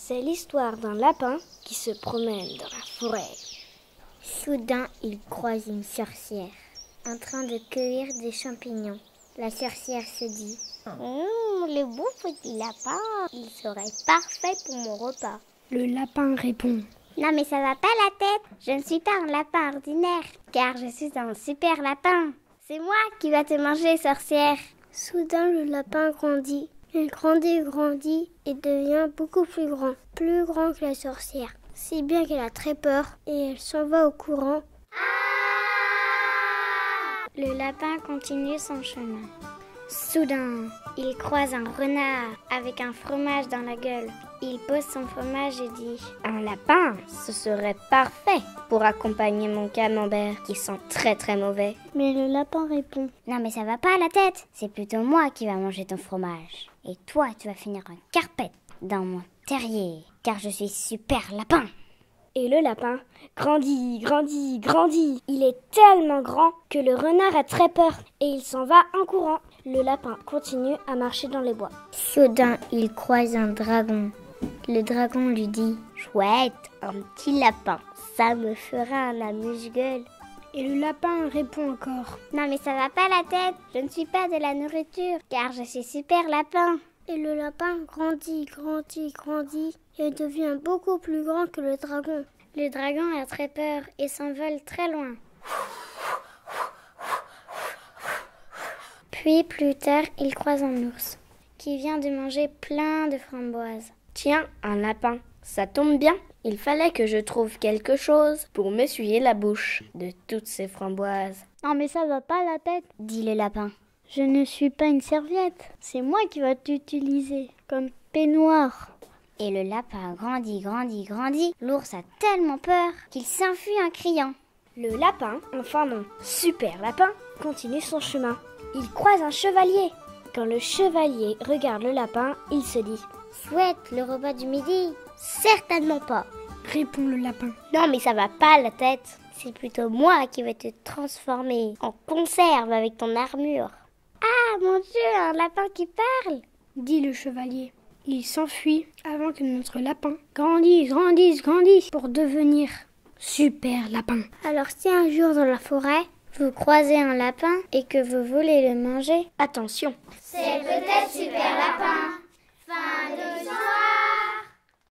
C'est l'histoire d'un lapin qui se promène dans la forêt. Soudain, il croise une sorcière en train de cueillir des champignons. La sorcière se dit « le bon petit lapin, il serait parfait pour mon repas. » Le lapin répond « Non mais ça va pas la tête, je ne suis pas un lapin ordinaire, car je suis un super lapin. C'est moi qui va te manger, sorcière. » Soudain, le lapin grandit. Il grandit et devient beaucoup plus grand que la sorcière. Si bien qu'elle a très peur et elle s'en va au courant. Le lapin continue son chemin. Soudain, il croise un renard avec un fromage dans la gueule. Il pose son fromage et dit « Un lapin, ce serait parfait pour accompagner mon camembert qui sent très très mauvais. » Mais le lapin répond « Non mais ça va pas à la tête, c'est plutôt moi qui va manger ton fromage. Et toi, tu vas finir en carpette dans mon terrier, car je suis super lapin. » Et le lapin grandit. Il est tellement grand que le renard a très peur et il s'en va en courant. Le lapin continue à marcher dans les bois. Soudain, il croise un dragon. Le dragon lui dit « Chouette, un petit lapin, ça me fera un amuse-gueule. » Et le lapin répond encore « Non mais ça va pas la tête, je ne suis pas de la nourriture, car je suis super lapin. » Et le lapin grandit et devient beaucoup plus grand que le dragon. Le dragon a très peur et s'envole très loin. Puis plus tard, il croise un ours qui vient de manger plein de framboises. « Tiens, un lapin, ça tombe bien. Il fallait que je trouve quelque chose pour m'essuyer la bouche de toutes ces framboises. »« Non mais ça va pas la tête, dit le lapin. Je ne suis pas une serviette. C'est moi qui vais t'utiliser comme peignoir. » Et le lapin grandit. L'ours a tellement peur qu'il s'enfuit en criant. Le lapin, enfin non, super lapin, continue son chemin. Il croise un chevalier. Quand le chevalier regarde le lapin, il se dit « Souhaite le repas du midi ?»« Certainement pas, » répond le lapin. « Non mais ça va pas la tête. C'est plutôt moi qui vais te transformer en conserve avec ton armure. » « Ah mon Dieu, un lapin qui parle !» dit le chevalier. Il s'enfuit avant que notre lapin grandisse pour devenir super lapin. Alors si un jour dans la forêt, vous croisez un lapin et que vous voulez le manger, attention, c'est peut-être super lapin. Fin de l'histoire.